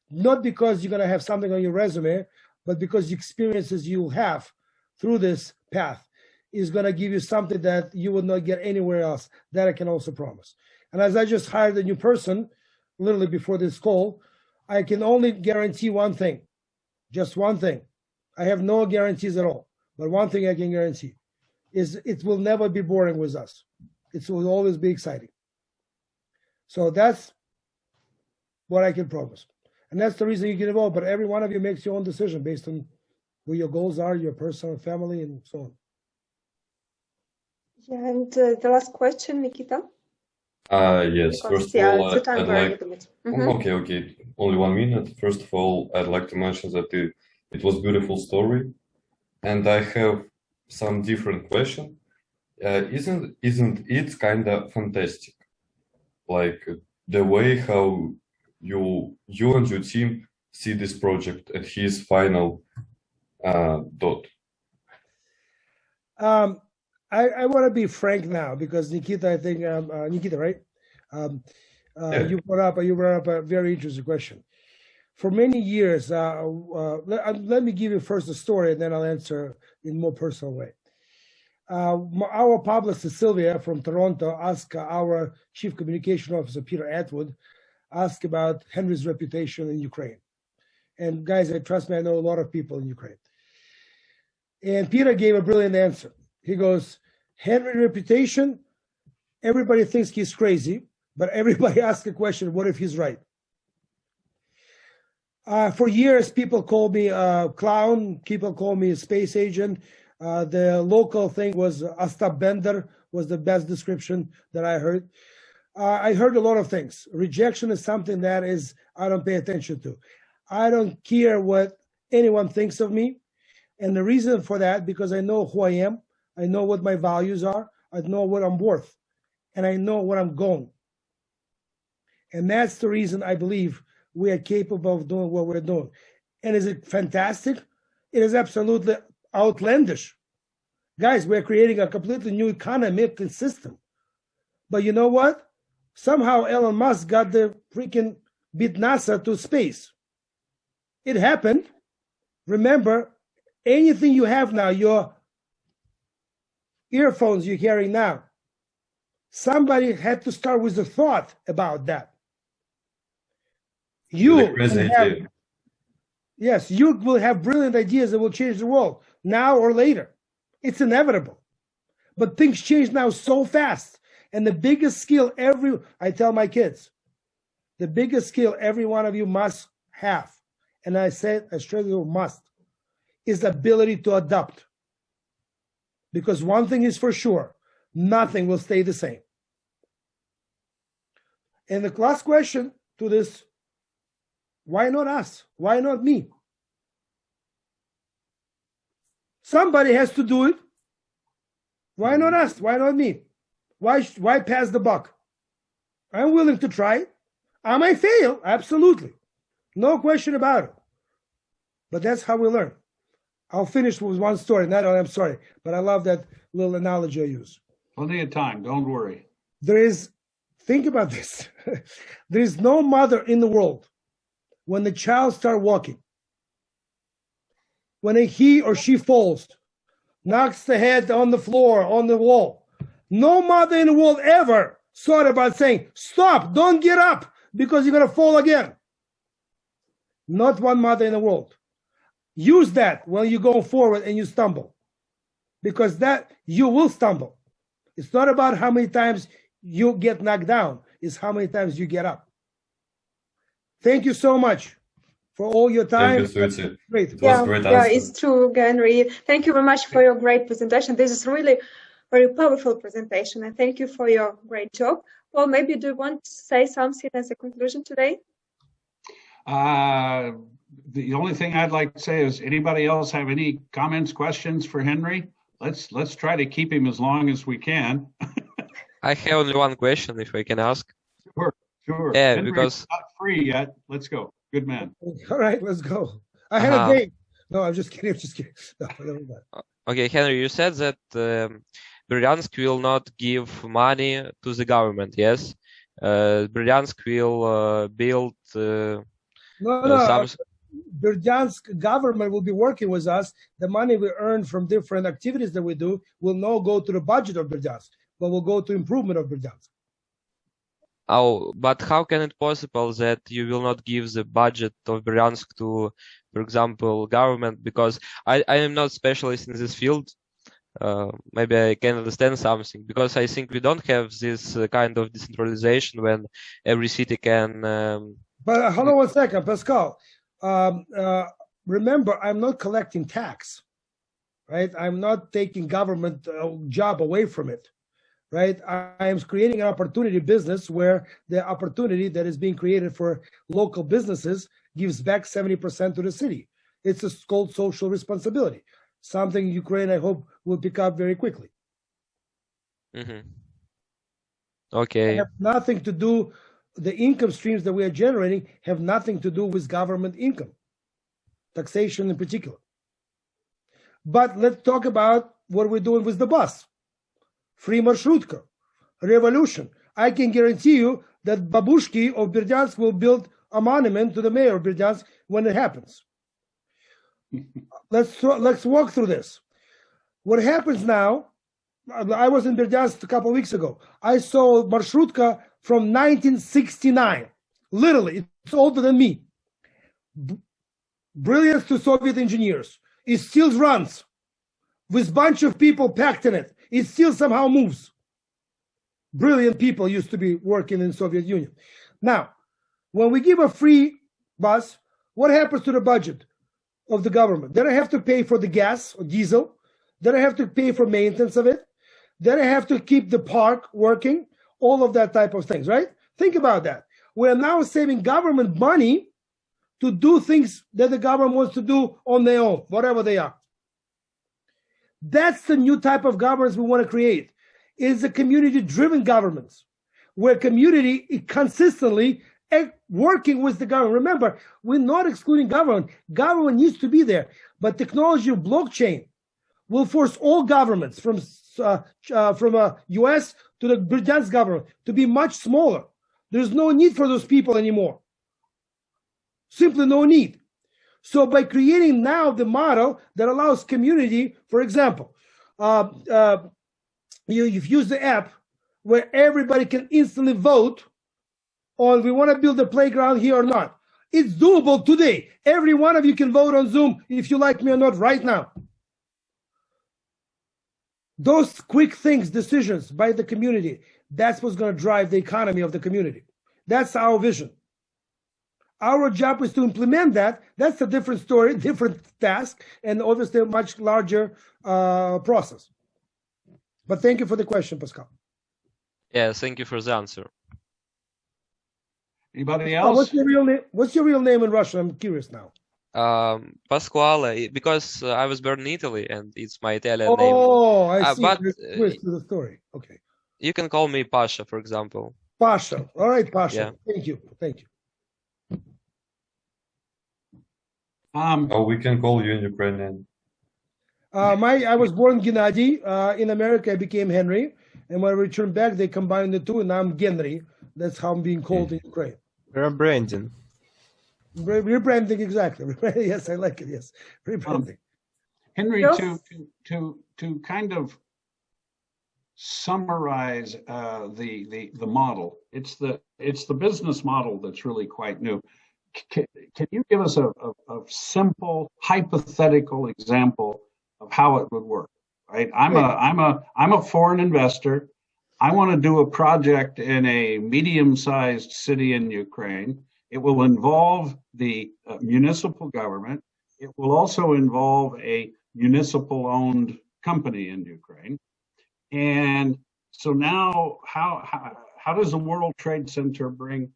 Not because you're going to have something on your resume, but because the experiences you'll have through this path is going to give you something that you would not get anywhere else. That I can also promise. And as I just hired a new person, literally before this call, I can only guarantee one thing, just one thing. I have no guarantees at all, but one thing I can guarantee is it will never be boring with us. It will always be exciting. So that's what I can promise. And that's the reason you get involved. But every one of you makes your own decision based on who your goals are, your personal family, and so on. Yeah, and the last question, Nikita. Yes, Because, first of all, the time I'd very like... limited. Okay, only 1 minute. First of all, I'd like to mention that it was a beautiful story. And I have some different question. Isn't it kind of fantastic? Like the way how you and your team see this project at his final dot. I want to be frank now because Nikita, I think Nikita, right? Yeah. You brought up a very interesting question. For many years, let me give you first a story, and then I'll answer in a more personal way. Our publicist Sylvia from Toronto asked our chief communication officer Peter Atwood, asked about Henry's reputation in Ukraine. And guys, trust me, I know a lot of people in Ukraine. And Peter gave a brilliant answer. He goes, Henry's reputation, everybody thinks he's crazy, but everybody asks the question, what if he's right? For years, people call me a clown, people call me a space agent. The local thing was Ostap Bender was the best description that I heard. I heard a lot of things. Rejection is something that I don't pay attention to. I don't care what anyone thinks of me. And the reason for that, because I know who I am. I know what my values are. I know what I'm worth. And I know where I'm going. And that's the reason I believe we are capable of doing what we're doing. And is it fantastic? It is absolutely outlandish. Guys, we're creating a completely new economic system. But you know what? Somehow Elon Musk got the freaking beat NASA to space. It happened. Remember, anything you have now, your earphones you're hearing now, somebody had to start with a thought about that. You will have brilliant ideas that will change the world now or later. It's inevitable. But things change now so fast. And the biggest skill I tell my kids, the biggest skill every one of you must have, and I said, I stress you must, is ability to adapt. Because one thing is for sure, nothing will stay the same. And the last question to this, why not us? Why not me? Somebody has to do it. Why not us? Why not me? Why pass the buck? I'm willing to try. I might fail, absolutely. No question about it. But that's how we learn. I'll finish with one story. I'm sorry, but I love that little analogy I use. Plenty of time, don't worry. Think about this. There is no mother in the world when the child starts walking, when he or she falls, knocks the head on the floor, on the wall. No mother in the world ever thought about saying, stop, don't get up, because you're going to fall again. Not one mother in the world. Use that when you go forward and you stumble, because that you will stumble. It's not about how many times you get knocked down, it's how many times you get up. Thank you so much for all your time. Thank you, Sweetie. Great. It was a great answer. Yeah, it's true, Henry. Thank you very much for your great presentation. This is really very powerful presentation, and thank you for your great job. Paul, maybe do you want to say something as a conclusion today? The only thing I'd like to say is, anybody else have any comments, questions for Henry? Let's try to keep him as long as we can. I have only one question, if I can ask. Sure. Yeah, Henry's because not free yet. Let's go. Good man. All right, let's go. I had a date. No, I'm just kidding. No, never mind. Okay, Henry, you said that Bryansk will not give money to the government, yes? Bryansk will build some... Bryansk government will be working with us. The money we earn from different activities that we do will not go to the budget of Bryansk, but will go to improvement of Bryansk. Oh, but how can it possible that you will not give the budget of Bryansk to, for example, government? Because I am not specialist in this field. Maybe I can understand something, because I think we don't have this kind of decentralization when every city can... But hold on one second, Pascal. Remember, I'm not collecting tax, right? I'm not taking government job away from it, right? I am creating an opportunity business where the opportunity that is being created for local businesses gives back 70% to the city. It's called social responsibility, something Ukraine, I hope, will pick up very quickly. Mm-hmm. Okay. It has nothing to do, the income streams that we are generating have nothing to do with government income, taxation in particular. But let's talk about what we're doing with the bus. Free marshrutka, revolution. I can guarantee you that Babushki of Berdyansk will build a monument to the mayor of Berdyansk when it happens. Let's walk through this. What happens now, I was in Berdyansk a couple of weeks ago. I saw marshrutka from 1969. Literally, it's older than me. Brilliant to Soviet engineers. It still runs with a bunch of people packed in it. It still somehow moves. Brilliant people used to be working in the Soviet Union. Now, when we give a free bus, what happens to the budget of the government? Then I have to pay for the gas or diesel. Then I have to pay for maintenance of it. Then I have to keep the park working, all of that type of things, right? Think about that. We're now saving government money to do things that the government wants to do on their own, whatever they are. That's the new type of governance we want to create. It's a community-driven governance, where community is consistently working with the government. Remember, we're not excluding government. Government needs to be there, but technology of blockchain will force all governments from US to the Bryansk government to be much smaller. There's no need for those people anymore. Simply no need. So by creating now the model that allows community, for example, you've used the app where everybody can instantly vote on we want to build a playground here or not. It's doable today. Every one of you can vote on Zoom if you like me or not right now. Those quick things, decisions by the community, that's what's going to drive the economy of the community. That's our vision. Our job is to implement that. That's a different story, different task, and obviously a much larger process. But thank you for the question, Pascal. Yeah, thank you for the answer. Anybody Oh, else? what's your real name in Russian? I'm curious now. Pasquale, because I was born in Italy and it's my Italian name. Oh, I see. But There's a twist to the story. Okay. you can call me Pasha, for example. Pasha. All right, Pasha. Yeah. Thank you. Thank you. Oh, we can call you in Ukrainian. I was born Gennady. In America, I became Henry. And when I returned back, they combined the two, and now I'm Genry. That's how I'm being called in Ukraine. Rebranding. Rebranding, exactly. Yes, I like it. Yes, rebranding. Henry, Yes. to kind of summarize the model, it's the business model that's really quite new. Can you give us a simple hypothetical example of how it would work? Right, I'm a foreign investor. I want to do a project in a medium-sized city in Ukraine. It will involve the municipal government. It will also involve a municipal-owned company in Ukraine. And so now, how does the World Trade Center bring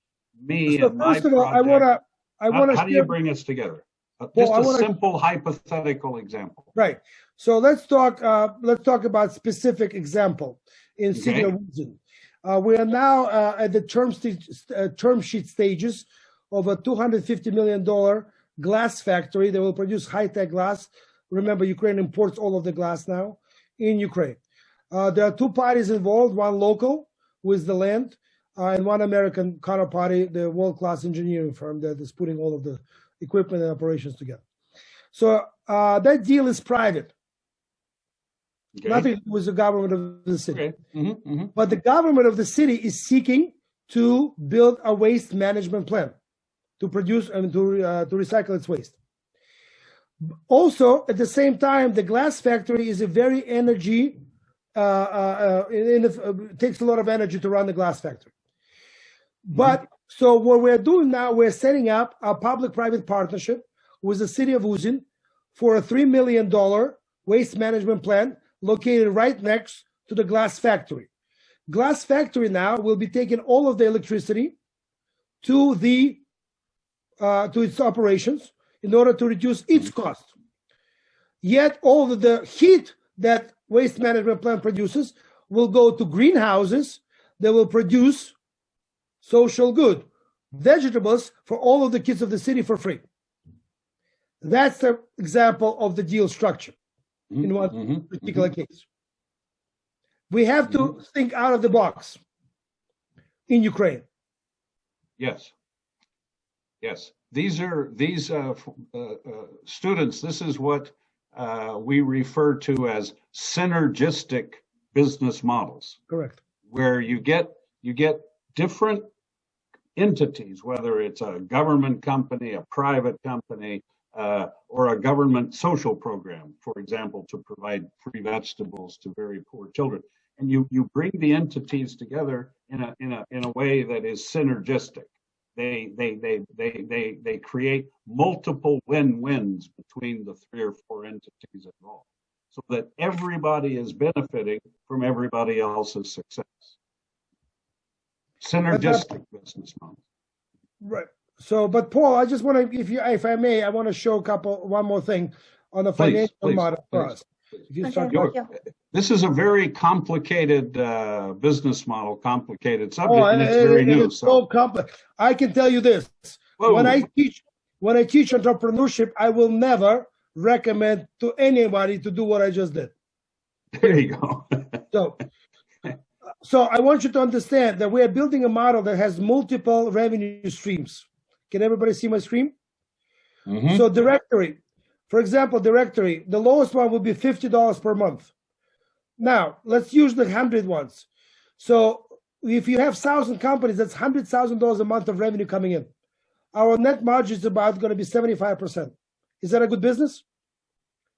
me So and my first of all, project? How do you share. bring us together? Well, Just I a wanna- simple hypothetical example. Right. So let's talk about specific example in city Okay. of Uzin. We are now at the term sheet stages of a $250 million glass factory that will produce high-tech glass. Remember, Ukraine imports all of the glass now in Ukraine. There are two parties involved, one local with the land, and one American counterparty, the world-class engineering firm that is putting all of the equipment and operations together. So that deal is private. Okay. Nothing with the government of the city. Okay. But the government of the city is seeking to build a waste management plan to produce and to recycle its waste. Also, at the same time, the glass factory is a very energy, it takes a lot of energy to run the glass factory. But so what we're doing now, we're setting up a public-private partnership with the city of Uzin for a $3 million waste management plan located right next to the glass factory. Glass factory now will be taking all of the electricity to its operations in order to reduce its cost. Yet all of the heat that waste management plant produces will go to greenhouses that will produce social good, vegetables for all of the kids of the city for free. That's the example of the deal structure in one particular case. We have to think out of the box in Ukraine. Yes. These students. This is what we refer to as synergistic business models. Correct. Where you get different entities, whether it's a government company, a private company, or a government social program, for example, to provide free vegetables to very poor children. And you bring the entities together in a way that is synergistic. They create multiple win-wins between the 3 or 4 entities involved, so that everybody is benefiting from everybody else's success. Synergistic business model. Right. So, but Paul, I just want to, if I may, I want to show one more thing on the financial model for us. If you start This is a very complicated business model, complicated subject, and it's very new. It's so complex. I can tell you this: when I teach entrepreneurship, I will never recommend to anybody to do what I just did. There you go. So I want you to understand that we are building a model that has multiple revenue streams. Can everybody see my screen? So directory, for example, the lowest one would be $50 per month. Now, let's use the 100 ones. So if you have 1,000 companies, that's $100,000 a month of revenue coming in. Our net margin is about going to be 75%. Is that a good business?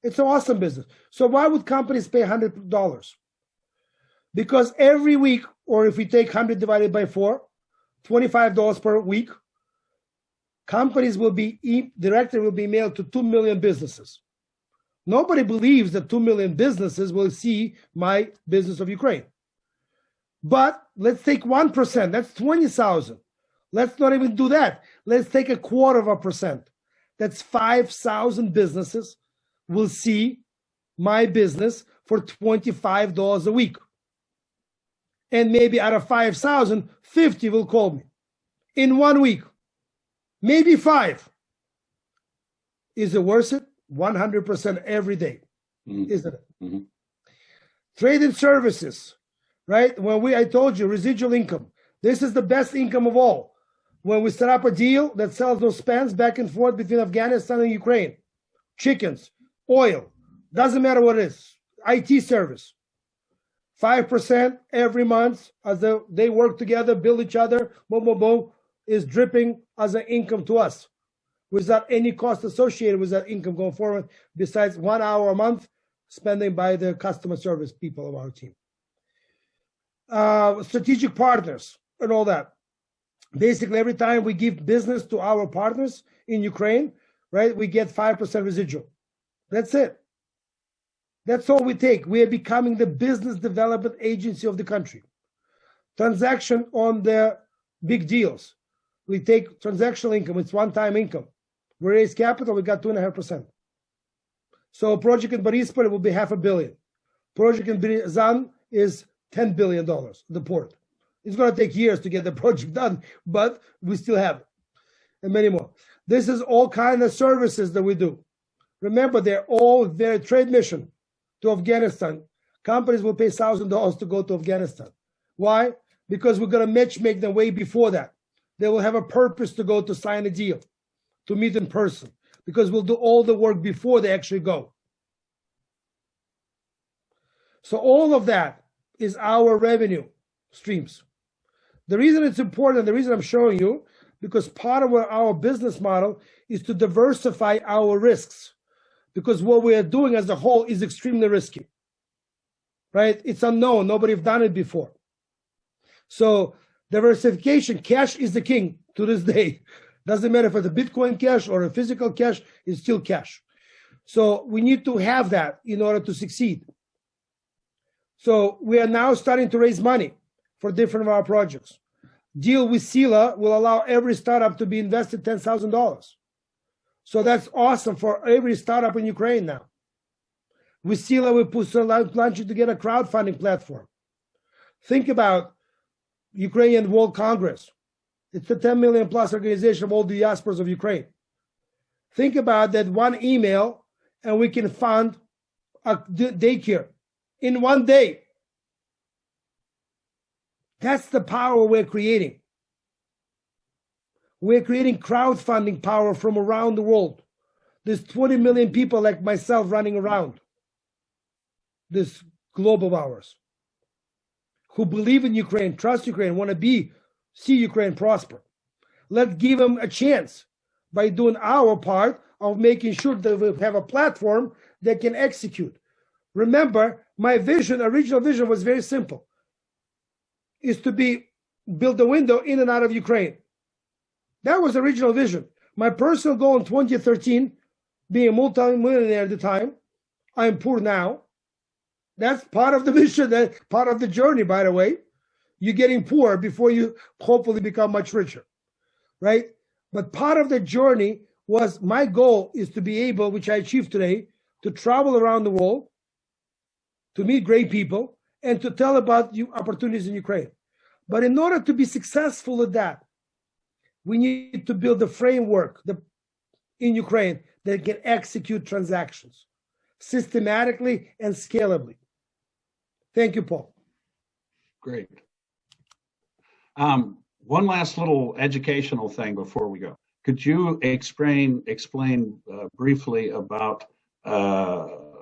It's an awesome business. So why would companies pay $100? Because every week, or if we take 100 divided by 4, $25 per week, companies will be, directly will be mailed to 2 million businesses. Nobody believes that 2 million businesses will see my business of Ukraine. But let's take 1%, that's 20,000. Let's not even do that. Let's take 0.25%. That's 5,000 businesses will see my business for $25 a week. And maybe out of 5,000, 50 will call me in 1 week. Maybe 5. Is it worth it? 100% every day, isn't it? Mm-hmm. Trade and services, right? I told you, residual income. This is the best income of all. When we set up a deal that sells those spans back and forth between Afghanistan and Ukraine, chickens, oil, doesn't matter what it is, IT service, 5% every month as they work together, build each other, boom, boom, boom, is dripping as an income to us without any cost associated with that income going forward, besides 1 hour a month spending by the customer service people of our team. Strategic partners and all that. Basically, every time we give business to our partners in Ukraine, right, we get 5% residual. That's it. That's all we take. We are becoming the business development agency of the country. Transaction on the big deals. We take transactional income. It's one-time income. We raise capital. We got 2.5%. So a project in Borispol will be $500 million. Project in Zan is $10 billion, the port. It's going to take years to get the project done, but we still have it. And many more. This is all kind of services that we do. Remember, they're all their trade mission to Afghanistan. Companies will pay $1,000 to go to Afghanistan. Why? Because we're going to matchmake them way before that. They will have a purpose to go to sign a deal, to meet in person, because we'll do all the work before they actually go. So all of that is our revenue streams. The reason it's important, the reason I'm showing you, because part of our business model is to diversify our risks, because what we are doing as a whole is extremely risky, right? It's unknown. Nobody have done it before. So diversification, cash is the king to this day. Doesn't matter if it's a Bitcoin cash or a physical cash, it's still cash. So we need to have that in order to succeed. So we are now starting to raise money for different of our projects. Deal with Sila will allow every startup to be invested $10,000. So that's awesome for every startup in Ukraine now. With Sila, we launching to get a crowdfunding platform. Think about Ukrainian World Congress. It's a 10 million plus organization of all the diasporas of Ukraine. Think about that one email and we can fund a daycare in 1 day. That's the power we're creating. We're creating crowdfunding power from around the world. There's 20 million people like myself running around this globe of ours who believe in Ukraine, trust Ukraine, want to see Ukraine prosper. Let's give them a chance by doing our part of making sure that we have a platform that can execute. Remember, my vision, original vision was very simple. Is to build a window in and out of Ukraine. That was the original vision. My personal goal in 2013, being a multi-millionaire at the time, I'm poor now. That's part of the mission, that's part of the journey, by the way. You're getting poor before you hopefully become much richer, right? But part of the journey was my goal is to be able, which I achieved today, to travel around the world, to meet great people, and to tell about opportunities in Ukraine. But in order to be successful at that, we need to build a framework in Ukraine that can execute transactions systematically and scalably. Thank you, Paul. Great. One last little educational thing before we go. Could you explain briefly about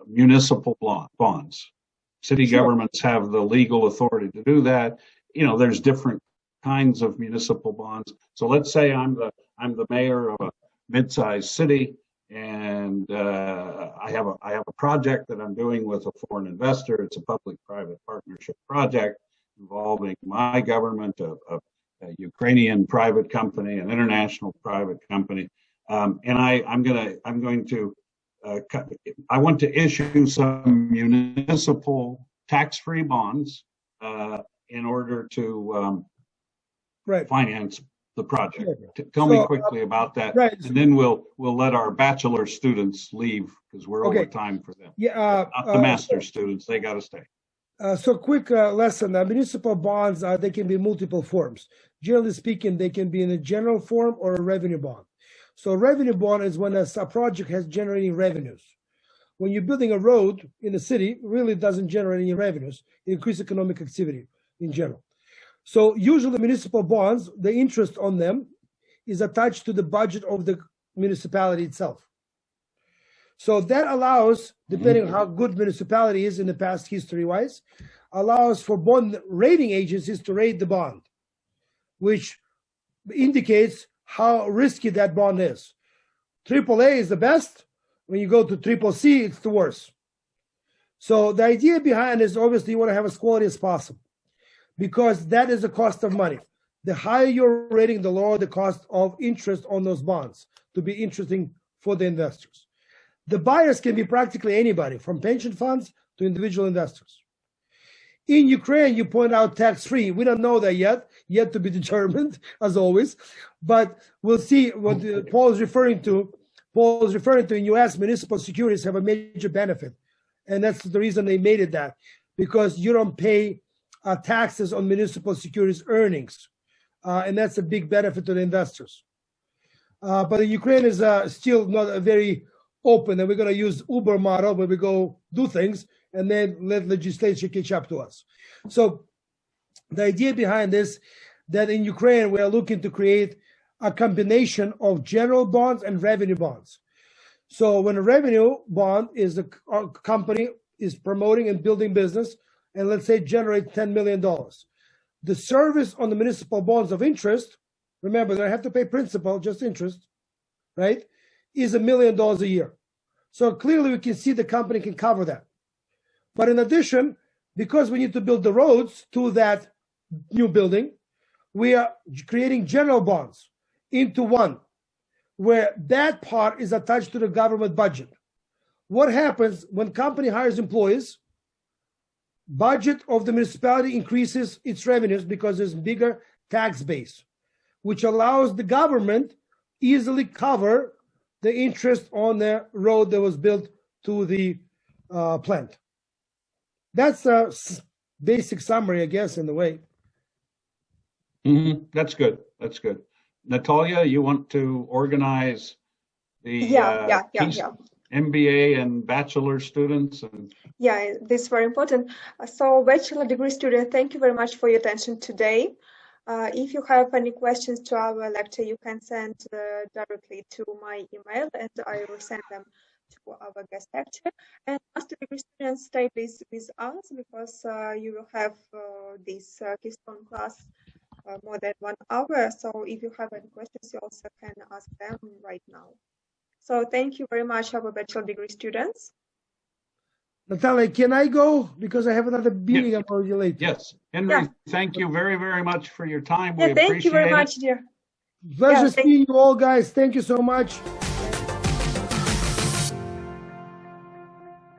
municipal bonds? City governments have the legal authority to do that. You know, there's different kinds of municipal bonds. So let's say I'm the mayor of a mid-sized city, and I have a project that I'm doing with a foreign investor. It's a public-private partnership project involving my government, a Ukrainian private company, an international private company, and I want to issue some municipal tax-free bonds in order to finance the project. Tell me quickly about that, and then we'll let our bachelor students leave because we're over time for them. Yeah, not the master students; they got to stay. So quick lesson, municipal bonds, they can be multiple forms. Generally speaking, they can be in a general form or a revenue bond. So a revenue bond is when a project has generating revenues. When you're building a road in a city, it really doesn't generate any revenues. It increases economic activity in general. So usually municipal bonds, the interest on them is attached to the budget of the municipality itself. So that allows, depending on how good municipality is in the past history-wise, allows for bond rating agencies to rate the bond, which indicates how risky that bond is. AAA is the best. When you go to CCC, it's the worst. So the idea behind is obviously you want to have as quality as possible because that is the cost of money. The higher your rating, the lower the cost of interest on those bonds to be interesting for the investors. The buyers can be practically anybody, from pension funds to individual investors. In Ukraine, you point out tax-free. We don't know that yet to be determined, as always. But we'll see what Paul is referring to. Paul is referring to in U.S., municipal securities have a major benefit. And that's the reason they made it that, because you don't pay taxes on municipal securities earnings. And that's a big benefit to the investors. But the Ukraine is still not a very open, and we're going to use Uber model where we go do things and then let legislation catch up to us. So the idea behind this, that in Ukraine, we are looking to create a combination of general bonds and revenue bonds. So when a revenue bond is a company is promoting and building business, and let's say generate $10 million. The service on the municipal bonds of interest, remember, they don't have to pay principal, just interest, right, is $1 million a year. So clearly we can see the company can cover that. But in addition, because we need to build the roads to that new building, we are creating general bonds into one, where that part is attached to the government budget. What happens when company hires employees? Budget of the municipality increases its revenues because there's bigger tax base, which allows the government easily cover the interest on the road that was built to the plant. That's a basic summary, I guess, in the way. Mm-hmm. That's good. That's good. Natalia, you want to organize the MBA and bachelor students? Yeah, this is very important. So bachelor degree student, thank you very much for your attention today. If you have any questions to our lecture, you can send directly to my email and I will send them to our guest lecturer. And master degree students, stay please with us because you will have this keystone class more than 1 hour. So if you have any questions, you also can ask them right now. So thank you very much, our bachelor degree students. Natalia, can I go? Because I have another meeting. I'm already late. Yes. Henry, thank you very, very much for your time. We thank you very much, dear. Pleasure seeing you all, guys. Thank you so much.